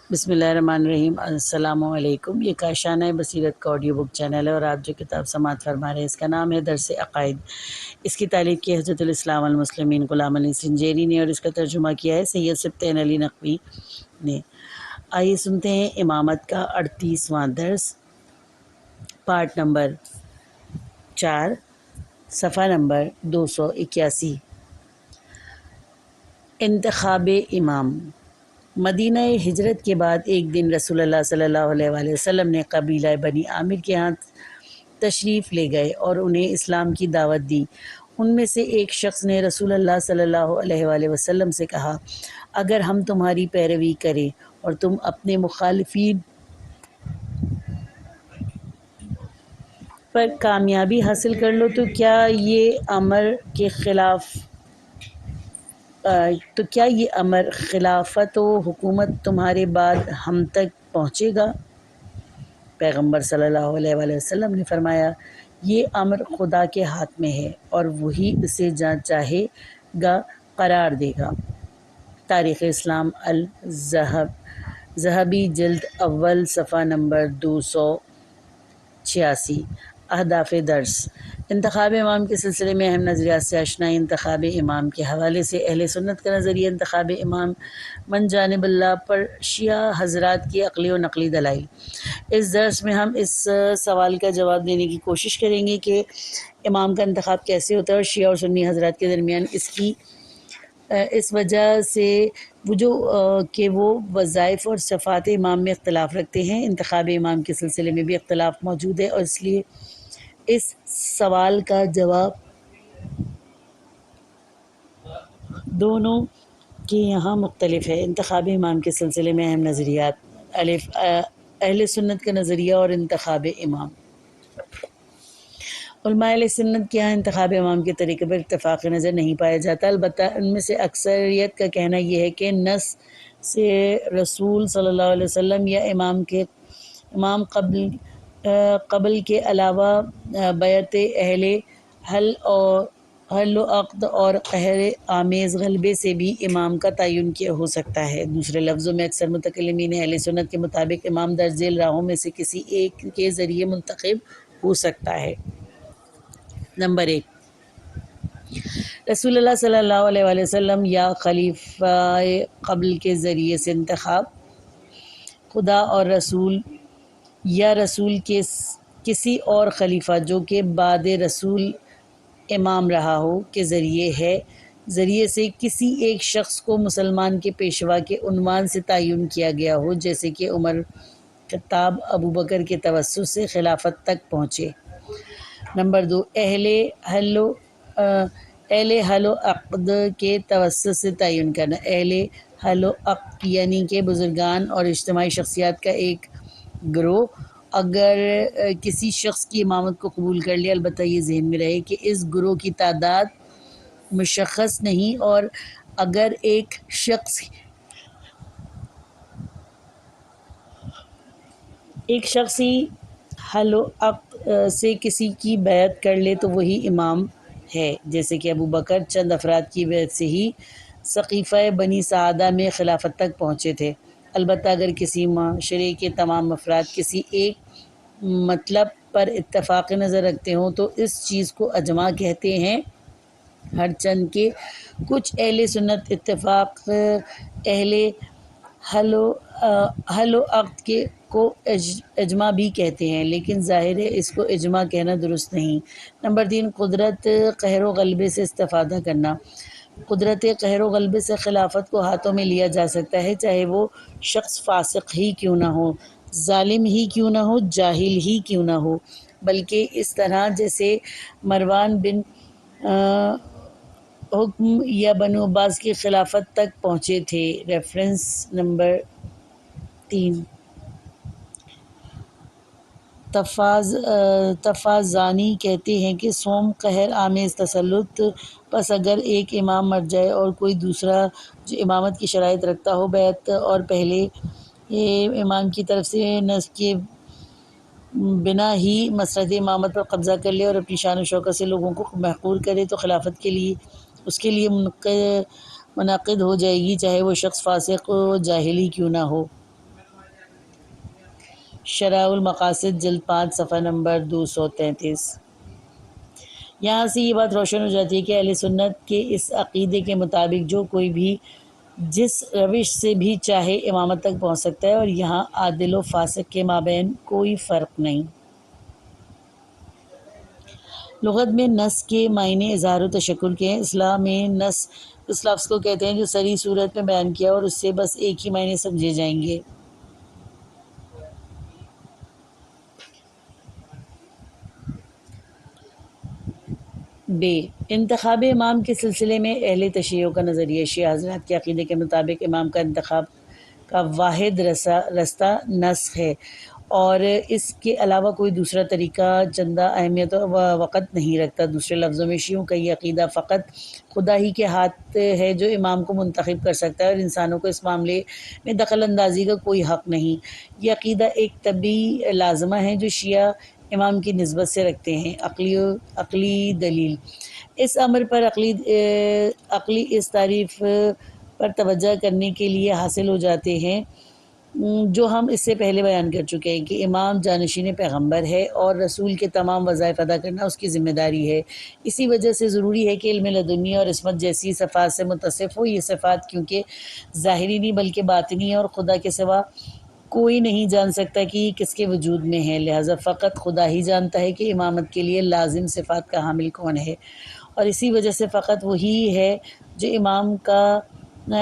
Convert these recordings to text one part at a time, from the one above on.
بسم اللہ الرحمن الرحیم۔ السلام علیکم۔ یہ کاشانہ بصیرت کا آڈیو بک چینل ہے اور آپ جو کتاب سماعت فرما رہے ہیں اس کا نام ہے درس عقائد۔ اس کی تالیف کی حضرت الاسلام والمسلمین غلام علی سنجیری نے اور اس کا ترجمہ کیا ہے سید سبطین علی نقوی نے۔ آئیے سنتے ہیں امامت کا 38واں درس، پارٹ نمبر 4، صفحہ نمبر 281۔ انتخاب امام۔ مدینہ ہجرت کے بعد ایک دن رسول اللہ صلی اللہ علیہ وآلہ وسلم نے قبیلہ بنی عامر کے ہاں تشریف لے گئے اور انہیں اسلام کی دعوت دی۔ ان میں سے ایک شخص نے رسول اللہ صلی اللہ علیہ وآلہ وسلم سے کہا، اگر ہم تمہاری پیروی کریں اور تم اپنے مخالفین پر کامیابی حاصل کر لو تو کیا یہ امر خلافت و حکومت تمہارے بعد ہم تک پہنچے گا؟ پیغمبر صلی اللہ علیہ وآلہ وسلم نے فرمایا، یہ امر خدا کے ہاتھ میں ہے اور وہی اسے جہاں چاہے گا قرار دے گا۔ تاریخ اسلام ذہبی جلد اول صفحہ نمبر 286۔ اہداف درس۔ انتخاب امام کے سلسلے میں اہم نظریات سے آشنائی۔ انتخاب امام کے حوالے سے اہل سنت کا نظریہ انتخاب امام من جانب اللہ پر شیعہ حضرات کی عقلی و نقلی دلائل۔ اس درس میں ہم اس سوال کا جواب دینے کی کوشش کریں گے کہ امام کا انتخاب کیسے ہوتا ہے اور شیعہ اور سنی حضرات کے درمیان اس وجہ سے کہ وہ وظائف اور صفات امام میں اختلاف رکھتے ہیں۔ انتخاب امام کے سلسلے میں بھی اختلاف موجود ہے اور اس لیے اس سوال کا جواب دونوں کے یہاں مختلف ہے۔ انتخاب امام کے سلسلے میں اہم نظریات۔ اہل سنت کا نظریہ اور انتخاب امام۔ علماء اہل سنت کے ہاں انتخاب امام کے طریقے پر اتفاق نظر نہیں پایا جاتا، البتہ ان میں سے اکثریت کا کہنا یہ ہے کہ نص سے رسول صلی اللہ علیہ وسلم یا امام قبل کے علاوہ بیعت اہل حل و عقد اور قہر آمیز غلبے سے بھی امام کا تعین کیا ہو سکتا ہے۔ دوسرے لفظوں میں اکثر متکلمین اہل سنت کے مطابق امام درج ذیل راہوں میں سے کسی ایک کے ذریعے منتخب ہو سکتا ہے۔ نمبر 1، رسول اللہ صلی اللہ علیہ وآلہ وسلم یا خلیفہ قبل کے ذریعے سے انتخاب۔ خدا اور رسول یا رسول کے کسی اور خلیفہ جو کہ بعد رسول امام رہا ہو کے ذریعے سے کسی ایک شخص کو مسلمان کے پیشوا کے عنوان سے تعین کیا گیا ہو، جیسے کہ عمر خطاب ابوبکر کے توسط سے خلافت تک پہنچے۔ نمبر 2، اہل حل و عقد کے توسط سے تعین کرنا۔ اہل حل و عقد یعنی کہ بزرگان اور اجتماعی شخصیات کا ایک گروہ اگر کسی شخص کی امامت کو قبول کر لے، البتہ یہ ذہن میں رہے کہ اس گروہ کی تعداد مشخص نہیں، اور اگر ایک شخص ہی حل و عقد سے کسی کی بیعت کر لے تو وہی امام ہے، جیسے کہ ابوبکر چند افراد کی بیعت سے ہی سقیفہ بنی سعدہ میں خلافت تک پہنچے تھے۔ البتہ اگر کسی معاشرے کے تمام افراد کسی ایک مطلب پر اتفاق نظر رکھتے ہوں تو اس چیز کو اجماع کہتے ہیں، ہرچند کہ کچھ اہل سنت اتفاق اہل حل و عقد کو اجماع بھی کہتے ہیں، لیکن ظاہر ہے اس کو اجماع کہنا درست نہیں۔ نمبر 3، قدرت قہر و غلبے سے استفادہ کرنا۔ قدرت قہر و غلبے سے خلافت کو ہاتھوں میں لیا جا سکتا ہے، چاہے وہ شخص فاسق ہی کیوں نہ ہو، ظالم ہی کیوں نہ ہو، جاہل ہی کیوں نہ ہو، بلکہ اس طرح جیسے مروان بن حکم یا بنو عباس کی خلافت تک پہنچے تھے۔ Reference number 3۔ تفازانی کہتے ہیں کہ سوم قہر آمیز تسلط، پس اگر ایک امام مر جائے اور کوئی دوسرا جو امامت کی شرائط رکھتا ہو بیعت اور پہلے امام کی طرف سے نصب کے بنا ہی مسرت امامت پر قبضہ کر لے اور اپنی شان و شوکت سے لوگوں کو محقور کرے تو خلافت اس کے لیے منعقد ہو جائے گی، چاہے وہ شخص فاسق و جاہل ہی کیوں نہ ہو۔ شرح المقاصد جلد 5 صفحہ نمبر 233۔ یہاں سے یہ بات روشن ہو جاتی ہے کہ اہل سنت کے اس عقیدے کے مطابق جو کوئی بھی جس روش سے بھی چاہے امامت تک پہنچ سکتا ہے، اور یہاں عادل و فاسق کے مابین کوئی فرق نہیں۔ لغت میں نص کے معنی اظہار و تشکل کے ہیں۔ اصطلاح میں نص اس لفظ کو کہتے ہیں جو صریح صورت میں بیان کیا اور اس سے بس ایک ہی معنی سمجھے جائیں گے۔ انتخاب امام کے سلسلے میں اہل تشیع کا نظریہ شیعہ حضرات کے عقیدے کے مطابق امام کا انتخاب کا واحد رستہ نسخ ہے، اور اس کے علاوہ کوئی دوسرا طریقہ چندہ اہمیت و وقت نہیں رکھتا۔ دوسرے لفظوں میں شیعوں کا یہ عقیدہ فقط خدا ہی کے ہاتھ ہے جو امام کو منتخب کر سکتا ہے، اور انسانوں کو اس معاملے میں دخل اندازی کا کوئی حق نہیں۔ یہ عقیدہ ایک طبعی لازمہ ہے جو شیعہ امام کی نسبت سے رکھتے ہیں۔ عقلی دلیل اس امر پر عقلی اس تعریف پر توجہ کرنے کے لیے حاصل ہو جاتے ہیں جو ہم اس سے پہلے بیان کر چکے ہیں کہ امام جانشین پیغمبر ہے اور رسول کے تمام وظائف ادا کرنا اس کی ذمہ داری ہے۔ اسی وجہ سے ضروری ہے کہ علم لدنی اور عصمت جیسی صفات سے متصف ہو۔ یہ صفات کیونکہ ظاہری نہیں بلکہ باطنی ہے، اور خدا کے سوا کوئی نہیں جان سکتا کہ یہ کس کے وجود میں ہے، لہٰذا فقط خدا ہی جانتا ہے کہ امامت کے لیے لازم صفات کا حامل کون ہے، اور اسی وجہ سے فقط وہی ہے جو امام کا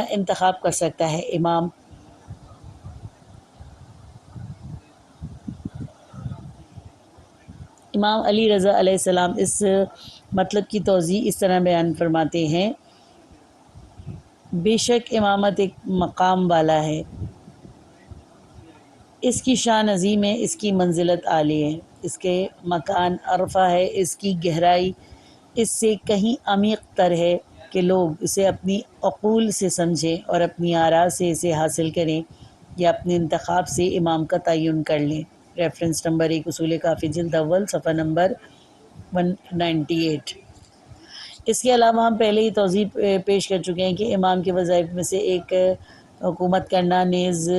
انتخاب کر سکتا ہے۔ امام علی رضا علیہ السلام اس مطلب کی توضیح اس طرح بیان فرماتے ہیں: بے شک امامت ایک مقام والا ہے، اس کی شان عظیم ہے، اس کی منزلت عالی ہے، اس کے مکان عرفہ ہے، اس کی گہرائی اس سے کہیں عمیق تر ہے کہ لوگ اسے اپنی عقول سے سمجھیں اور اپنی آراء سے اسے حاصل کریں یا اپنے انتخاب سے امام کا تعین کر لیں۔ ریفرنس نمبر 1 اصول کافی جلد اول صفحہ نمبر 198۔ اس کے علاوہ ہم پہلے ہی توضیح پیش کر چکے ہیں کہ امام کے وظائف میں سے ایک حکومت کرنا، نیز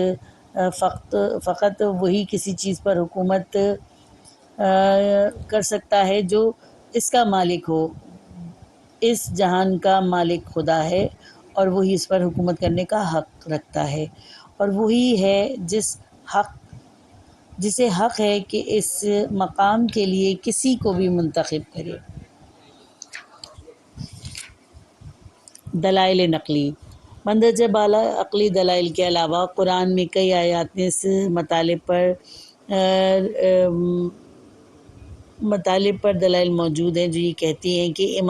فقط وہی کسی چیز پر حکومت کر سکتا ہے جو اس کا مالک ہو۔ اس جہان کا مالک خدا ہے اور وہی اس پر حکومت کرنے کا حق رکھتا ہے، اور وہی ہے جسے حق ہے کہ اس مقام کے لیے کسی کو بھی منتخب کرے۔ دلائل نقلی مندرجہ بالا عقلی دلائل کے علاوہ قرآن میں کئی آیات میں اس مطالب پر دلائل موجود ہیں جو یہ کہتی ہیں کہ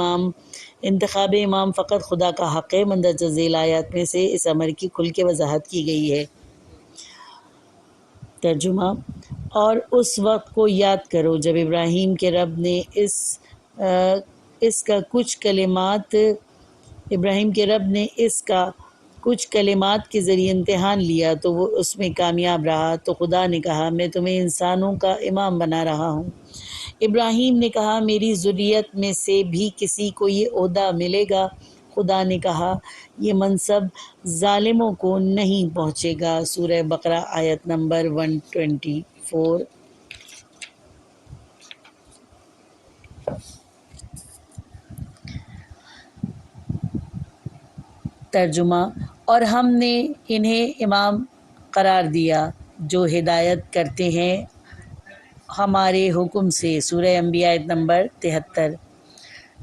انتخاب امام فقط خدا کا حق ہے۔ مندرجہ ذیل آیات میں سے اس امر کی کھل کے وضاحت کی گئی ہے۔ ترجمہ: اور اس وقت کو یاد کرو جب ابراہیم کے رب نے اس کا کچھ کلمات کے ذریعے امتحان لیا تو وہ اس میں کامیاب رہا، تو خدا نے کہا میں تمہیں انسانوں کا امام بنا رہا ہوں۔ ابراہیم نے کہا میری ذریت میں سے بھی کسی کو یہ عہدہ ملے گا۔ خدا نے کہا یہ منصب ظالموں کو نہیں پہنچے گا۔ سورہ بقرہ آیت نمبر 124۔ ترجمہ: اور ہم نے انہیں امام قرار دیا جو ہدایت کرتے ہیں ہمارے حکم سے۔ سورہ انبیاء آیت نمبر 73۔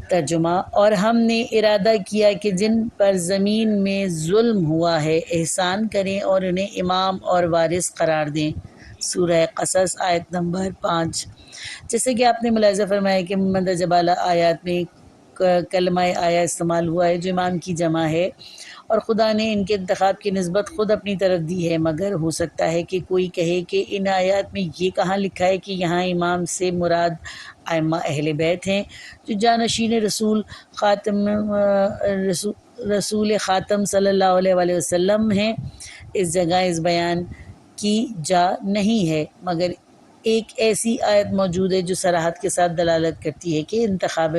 ترجمہ: اور ہم نے ارادہ کیا کہ جن پر زمین میں ظلم ہوا ہے احسان کریں اور انہیں امام اور وارث قرار دیں۔ سورہ قصص آیت نمبر 5۔ جیسے کہ آپ نے ملاحظہ فرمایا کہ مندرجہ بالا آیات میں کلمہ آیا استعمال ہوا ہے جو امام کی جمع ہے، اور خدا نے ان کے انتخاب کی نسبت خود اپنی طرف دی ہے، مگر ہو سکتا ہے کہ کوئی کہے کہ ان آیات میں یہ کہاں لکھا ہے کہ یہاں امام سے مراد ائمہ اہل بیت ہیں جو جانشین رسول خاتم صلی اللہ علیہ وسلم ہیں۔ اس جگہ اس بیان کی جا نہیں ہے، مگر ایک ایسی آیت موجود ہے جو صراحت کے ساتھ دلالت کرتی ہے کہ انتخاب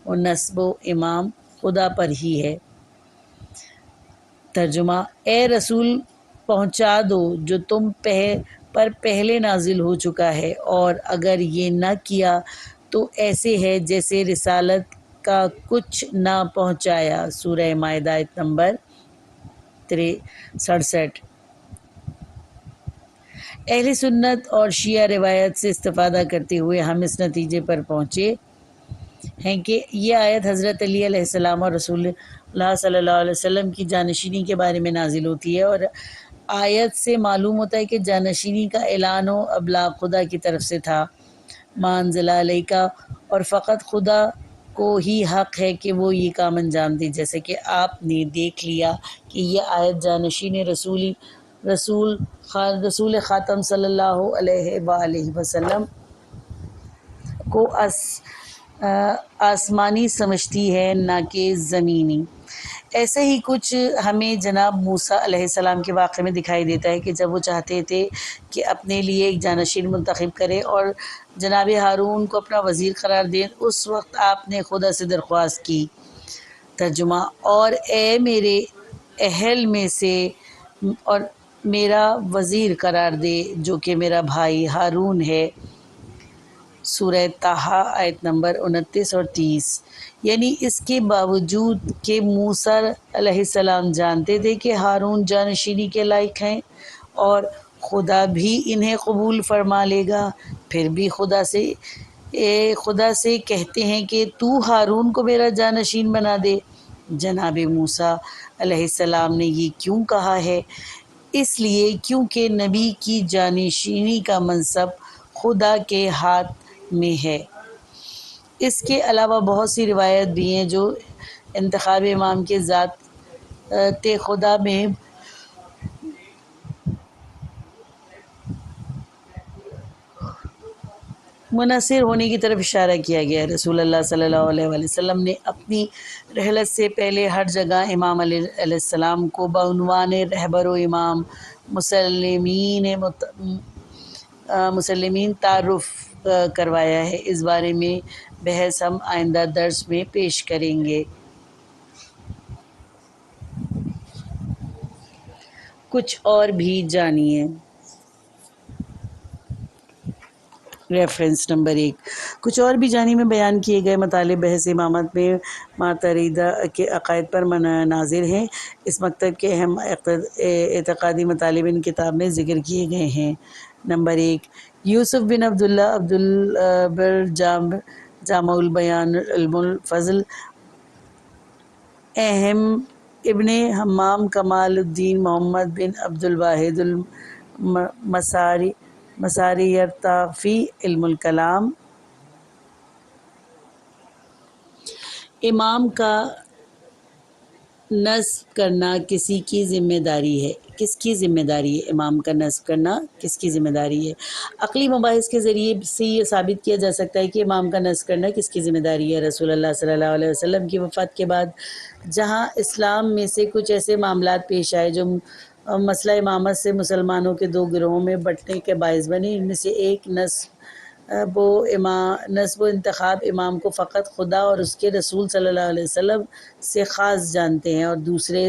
و نصب و امام خدا پر ہی ہے۔ ترجمہ: اے رسول پہنچا دو جو تم پر پہلے نازل ہو چکا ہے، اور اگر یہ نہ کیا تو ایسے ہے جیسے رسالت کا کچھ نہ پہنچایا۔ سورہ مائدہ آیت نمبر 67۔ اہل سنت اور شیعہ روایت سے استفادہ کرتے ہوئے ہم اس نتیجے پر پہنچے ہیں کہ یہ آیت حضرت علی علیہ السلام اور رسول اللہ صلی اللہ علیہ وسلم کی جانشینی کے بارے میں نازل ہوتی ہے، اور آیت سے معلوم ہوتا ہے کہ جانشینی کا اعلان و ابلاغ خدا کی طرف سے تھا، ما انزل علیک، اور فقط خدا کو ہی حق ہے کہ وہ یہ کام انجام دے۔ جیسے کہ آپ نے دیکھ لیا کہ یہ آیت جانشین رسول خاتم صلی اللہ علیہ وآلہ وسلم کو آسمانی سمجھتی ہے، نہ کہ زمینی۔ ایسا ہی کچھ ہمیں جناب موسیٰ علیہ السلام کے واقعے میں دکھائی دیتا ہے کہ جب وہ چاہتے تھے کہ اپنے لیے ایک جانشین منتخب کریں اور جناب ہارون کو اپنا وزیر قرار دیں، اس وقت آپ نے خدا سے درخواست کی۔ ترجمہ: اور اے میرے اہل میں سے اور میرا وزیر قرار دے جو کہ میرا بھائی ہارون ہے۔ سورہ طٰہٰ آیت نمبر 29 اور 30۔ یعنی اس کے باوجود کہ موسیٰ علیہ السلام جانتے تھے کہ ہارون جانشینی کے لائق ہیں اور خدا بھی انہیں قبول فرما لے گا، پھر بھی خدا سے کہتے ہیں کہ تو ہارون کو میرا جانشین بنا دے۔ جناب موسیٰ علیہ السلام نے یہ کیوں کہا ہے؟ اس لیے کیونکہ نبی کی جانشینی کا منصب خدا کے ہاتھ میں ہے۔ اس کے علاوہ بہت سی روایات بھی ہیں جو انتخاب امام کے ذات خدا میں منحصر ہونے کی طرف اشارہ کیا گیا ہے۔ رسول اللہ صلی اللہ علیہ وآلہ وسلم نے اپنی رحلت سے پہلے ہر جگہ امام علیہ السلام کو بعنوان رہبر و امام مسلمین تعارف کروایا ہے۔ اس بارے میں بحث ہم آئندہ درس میں پیش کریں گے۔ کچھ اور بھی جانیے۔ Reference number 1۔ کچھ اور بھی جانی میں بیان کیے گئے مطالب بحث امامت میں معترضہ کے عقائد پر ناظر ہیں۔ اس مکتب کے اہم اعتقادی مطالب ان کتاب میں ذکر کیے گئے ہیں۔ نمبر 1، یوسف بن عبداللہ عبد البر جامع البیان علم الفضل، اہم ابن حمام کمال الدین محمد بن عبد الواحد مساریرتافی علم الکلام۔ امام کا نصب کرنا کسی کی ذمہ داری ہے؟ کس کی ذمہ داری ہے امام کا نصب کرنا؟ کس کی ذمہ داری ہے؟ عقلی مباحث کے ذریعے سے یہ ثابت کیا جا سکتا ہے کہ امام کا نصب کرنا کس کی ذمہ داری ہے۔ رسول اللہ صلی اللہ علیہ وسلم کی وفات کے بعد جہاں اسلام میں سے کچھ ایسے معاملات پیش آئے جو مسئلہ امامت سے مسلمانوں کے دو گروہوں میں بٹنے کے باعث بنے، ان میں سے ایک نصب و انتخاب امام کو فقط خدا اور اس کے رسول صلی اللہ علیہ وسلم سے خاص جانتے ہیں، اور دوسرے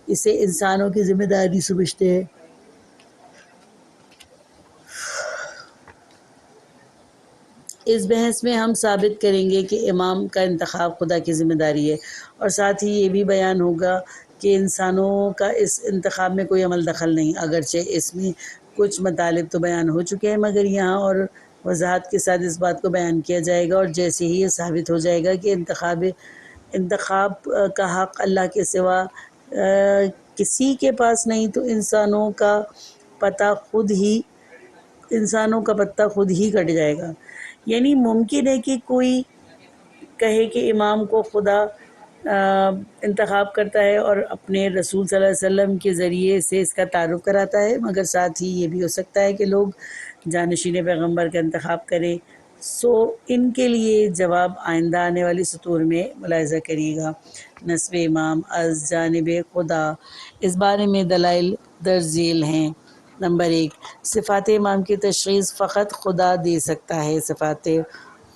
اسے انسانوں کی ذمہ داری سمجھتے ہیں۔ اس بحث میں ہم ثابت کریں گے کہ امام کا انتخاب خدا کی ذمہ داری ہے، اور ساتھ ہی یہ بھی بیان ہوگا کہ انسانوں کا اس انتخاب میں کوئی عمل دخل نہیں، اگرچہ اس میں کچھ مطالب تو بیان ہو چکے ہیں، مگر یہاں اور وضاحت کے ساتھ اس بات کو بیان کیا جائے گا، اور جیسے ہی یہ ثابت ہو جائے گا کہ انتخاب کا حق اللہ کے سوا کسی کے پاس نہیں، تو انسانوں کا پتہ خود ہی کٹ جائے گا۔ یعنی ممکن ہے کہ کوئی کہے کہ امام کو خدا انتخاب کرتا ہے اور اپنے رسول صلی اللہ علیہ وسلم کے ذریعے سے اس کا تعارف کراتا ہے، مگر ساتھ ہی یہ بھی ہو سکتا ہے کہ لوگ جانشین پیغمبر کا انتخاب کریں۔ ان کے لیے جواب آئندہ آنے والی سطور میں ملاحظہ کریے گا۔ نصب امام از جانب خدا، اس بارے میں دلائل درج ذیل ہیں۔ نمبر 1، صفات امام کی تشخیص فقط خدا دے سکتا ہے۔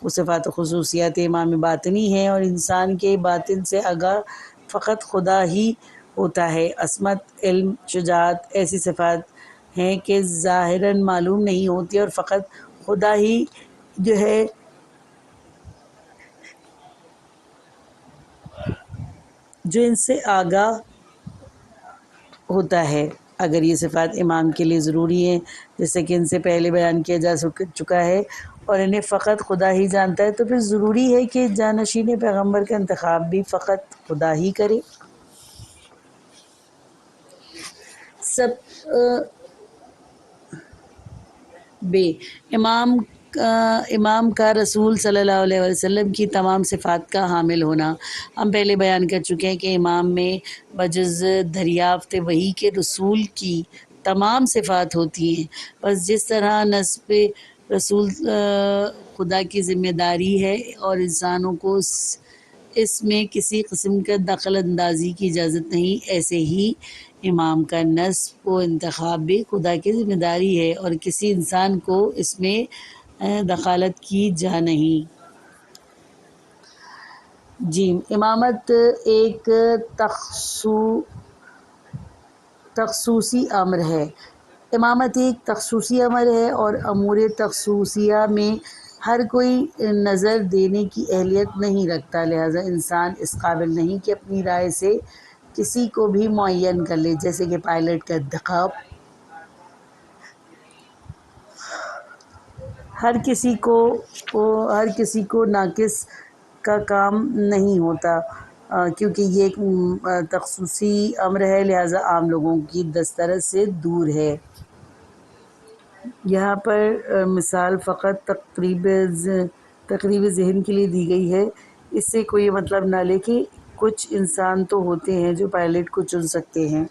صفات و خصوصیات امام باطنی ہیں اور انسان کے باطن سے آگاہ فقط خدا ہی ہوتا ہے۔ عصمت، علم، شجاعت، ایسی صفات ہیں کہ ظاہراً معلوم نہیں ہوتی اور فقط خدا ہی جو ہے جو ان سے آگاہ ہوتا ہے۔ اگر یہ صفات امام کے لیے ضروری ہیں جیسے کہ ان سے پہلے بیان کیا جا چکا ہے اور انہیں فقط خدا ہی جانتا ہے، تو پھر ضروری ہے کہ جانشین پیغمبر کا انتخاب بھی فقط خدا ہی کرے۔ سب بے امام کا رسول صلی اللہ علیہ وسلم کی تمام صفات کا حامل ہونا۔ ہم پہلے بیان کر چکے ہیں کہ امام میں بجز دریافت وحی کے رسول کی تمام صفات ہوتی ہیں، بس جس طرح نسب رسول خدا کی ذمہ داری ہے اور انسانوں کو اس میں کسی قسم کا دخل اندازی کی اجازت نہیں، ایسے ہی امام کا نسب و انتخاب بھی خدا کی ذمہ داری ہے اور کسی انسان کو اس میں دخالت کی جا نہیں۔ امامت ایک تخصوصی امر ہے۔ امامت ایک تخصوصی امر ہے اور امور تخصوصیہ میں ہر کوئی نظر دینے کی اہلیت نہیں رکھتا، لہذا انسان اس قابل نہیں کہ اپنی رائے سے کسی کو بھی معین کر لے، جیسے کہ پائلٹ کا انتخاب۔ ہر کسی کو ناقص کا کام نہیں ہوتا، کیونکہ یہ ایک تخصوصی امر ہے، لہذا عام لوگوں کی دسترس سے دور ہے۔ یہاں پر مثال فقط تقریب ذہن کے لیے دی گئی ہے، اس سے کوئی مطلب نہ لے کہ کچھ انسان تو ہوتے ہیں جو پائلٹ کو چن سکتے ہیں۔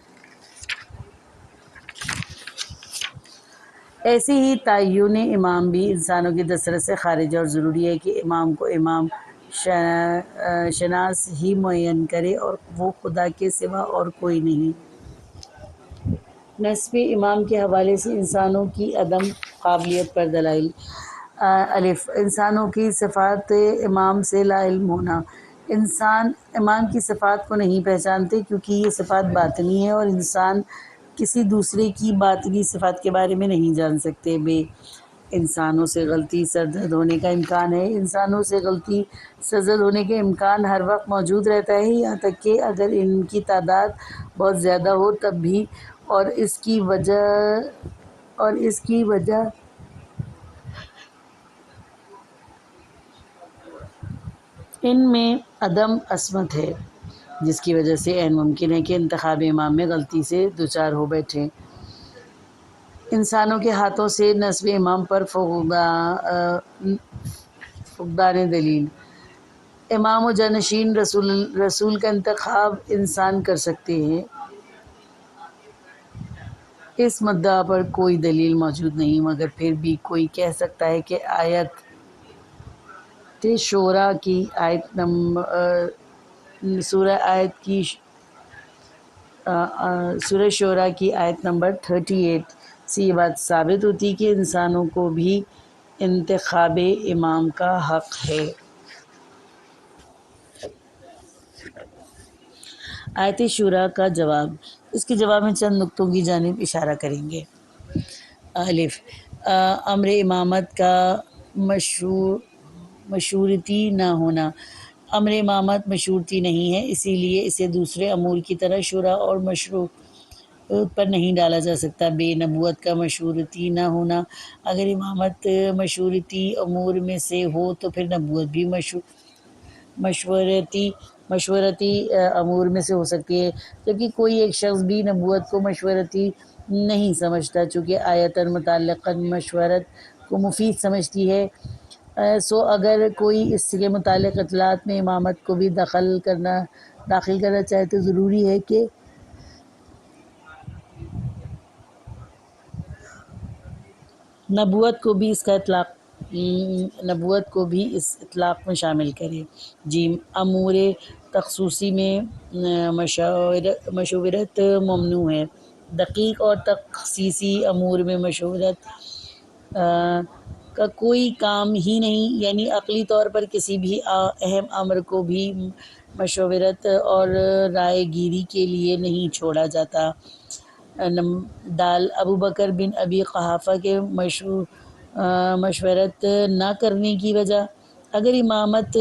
ایسے ہی تعین امام بھی انسانوں کی دسترس سے خارج ہے اور ضروری ہے کہ امام کو امام شناس ہی معین کرے اور وہ خدا کے سوا اور کوئی نہیں۔ نسب امام کے حوالے سے انسانوں کی عدم قابلیت پر دلائل۔ الف انسانوں کی صفات امام سے لا علم ہونا۔ انسان امام کی صفات کو نہیں پہچانتے کیونکہ یہ صفات باطنی ہے اور انسان کسی دوسرے کی باطنی صفات کے بارے میں نہیں جان سکتے۔ بے انسانوں سے غلطی سرزد ہونے کا امکان ہے۔ انسانوں سے غلطی سرزد ہونے کا امکان ہر وقت موجود رہتا ہے، یہاں تک کہ اگر ان کی تعداد بہت زیادہ ہو تب بھی، اور اس کی وجہ ان میں عدم عصمت ہے، جس کی وجہ سے عین ممکن ہے کہ انتخاب امام میں غلطی سے دوچار ہو بیٹھیں۔ انسانوں کے ہاتھوں سے نسب امام پر فقدان دلیل۔ امام و جانشین رسول کا انتخاب انسان کر سکتے ہیں، اس مدعا پر کوئی دلیل موجود نہیں، مگر پھر بھی کوئی کہہ سکتا ہے کہ سورہ شورى کی آیت نمبر 38 سے یہ بات ثابت ہوتی ہے کہ انسانوں کو بھی انتخاب امام کا حق ہے۔ آیت شورى کا جواب۔ اس کے جواب میں چند نکتوں کی جانب اشارہ کریں گے۔ الف امر امامت کا مشورتی نہ ہونا۔ امر امامت مشورتی نہیں ہے، اسی لیے اسے دوسرے امور کی طرح شورا اور مشروط پر نہیں ڈالا جا سکتا۔ بے نبوت کا مشورتی نہ ہونا۔ اگر امامت مشورتی امور میں سے ہو تو پھر نبوت بھی مشورتی امور میں سے ہو سکتی ہے، جبکہ کوئی ایک شخص بھی نبوت کو مشورتی نہیں سمجھتا، چونکہ آیتاً متعلقاً مشورت کو مفید سمجھتی ہے۔ اگر کوئی اس کے متعلق اطلاعات میں امامت کو بھی داخل کرنا چاہے تو ضروری ہے کہ نبوت کو بھی اس اطلاق میں شامل کرے۔ امور تخصوصی میں مشورت ممنوع ہے۔ دقیق اور تخصیصی امور میں مشورت کا کوئی کام ہی نہیں، یعنی عقلی طور پر کسی بھی اہم امر کو بھی مشورت اور رائے گیری کے لیے نہیں چھوڑا جاتا۔ دال ابو بکر بن ابی قحافہ کے مشورت نہ کرنے کی وجہ۔ اگر امامت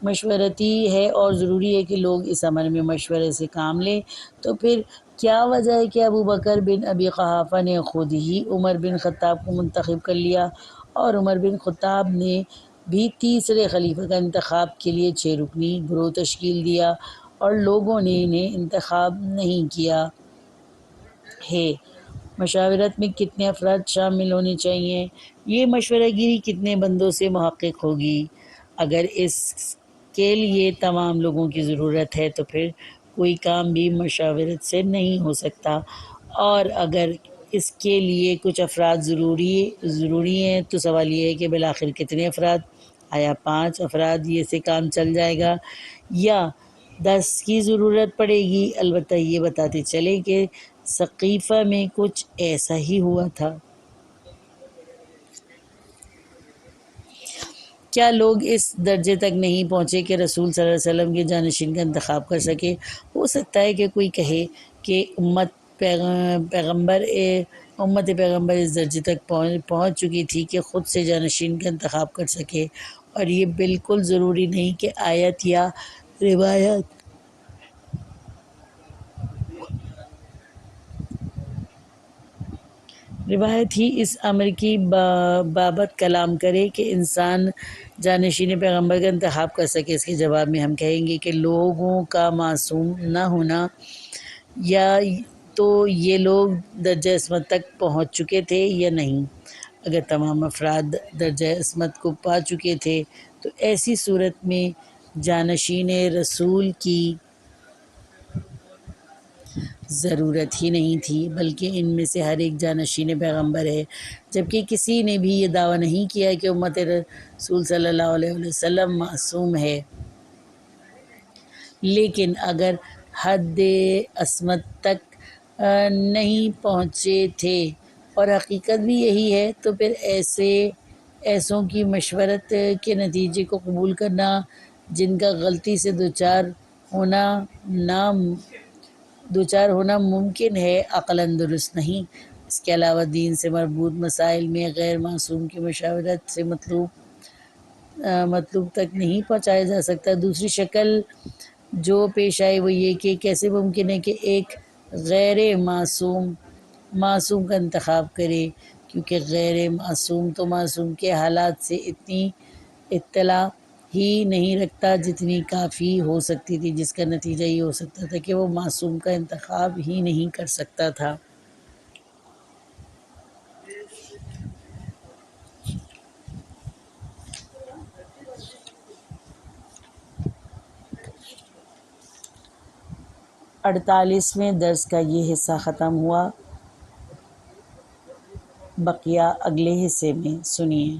مشورتی ہے اور ضروری ہے کہ لوگ اس عمل میں مشورے سے کام لیں، تو پھر کیا وجہ ہے کہ ابو بکر بن ابی قحافہ نے خود ہی عمر بن خطاب کو منتخب کر لیا، اور عمر بن خطاب نے بھی تیسرے خلیفہ کا انتخاب کے لیے 6 رکنی گروہ تشکیل دیا اور لوگوں نے انہیں انتخاب نہیں کیا ہے؟ مشاورت میں کتنے افراد شامل ہونے چاہیے؟ یہ مشورہ گیری کتنے بندوں سے محقق ہوگی؟ اگر اس کے لیے تمام لوگوں کی ضرورت ہے تو پھر کوئی کام بھی مشاورت سے نہیں ہو سکتا، اور اگر اس کے لیے کچھ افراد ضروری ہیں تو سوال یہ ہے کہ بالآخر کتنے افراد؟ آیا 5 افراد یہ سے کام چل جائے گا یا 10 کی ضرورت پڑے گی؟ البتہ یہ بتاتے چلیں کہ سقیفہ میں کچھ ایسا ہی ہوا تھا۔ کیا لوگ اس درجے تک نہیں پہنچے کہ رسول صلی اللہ علیہ وسلم کے جانشین کا انتخاب کر سکے؟ ہو سکتا ہے کہ کوئی کہے کہ امت پیغمبر اس درجے تک پہنچ چکی تھی کہ خود سے جانشین کا انتخاب کر سکے، اور یہ بالکل ضروری نہیں کہ آیت یا روایت ہی اس امر کی بابت کلام کرے کہ انسان جانشین پیغمبر کا انتخاب کر سکے۔ اس کے جواب میں ہم کہیں گے کہ لوگوں کا معصوم نہ ہونا، یا تو یہ لوگ درجہ عصمت تک پہنچ چکے تھے یا نہیں۔ اگر تمام افراد درجہ عصمت کو پا چکے تھے تو ایسی صورت میں جانشین رسول کی ضرورت ہی نہیں تھی، بلکہ ان میں سے ہر ایک جانشین پیغمبر ہے، جبکہ کسی نے بھی یہ دعویٰ نہیں کیا کہ امت رسول صلی اللہ علیہ وسلم معصوم ہے۔ لیکن اگر حد عصمت تک نہیں پہنچے تھے اور حقیقت بھی یہی ہے، تو پھر ایسوں کی مشورت کے نتیجے کو قبول کرنا جن کا غلطی سے دوچار ہونا ممکن ہے، عقلاً درست نہیں۔ اس کے علاوہ دین سے مربوط مسائل میں غیر معصوم کی مشاورت سے مطلوب تک نہیں پہنچایا جا سکتا۔ دوسری شکل جو پیش آئی وہ یہ کہ کیسے ممکن ہے کہ ایک غیر معصوم کا انتخاب کرے، کیونکہ غیر معصوم تو معصوم کے حالات سے اتنی اطلاع ہی نہیں رکھتا جتنی کافی ہو سکتی تھی، جس کا نتیجہ یہ ہو سکتا تھا کہ وہ معصوم کا انتخاب ہی نہیں کر سکتا تھا۔ 48ویں درس کا یہ حصہ ختم ہوا، بقیہ اگلے حصے میں سنیے۔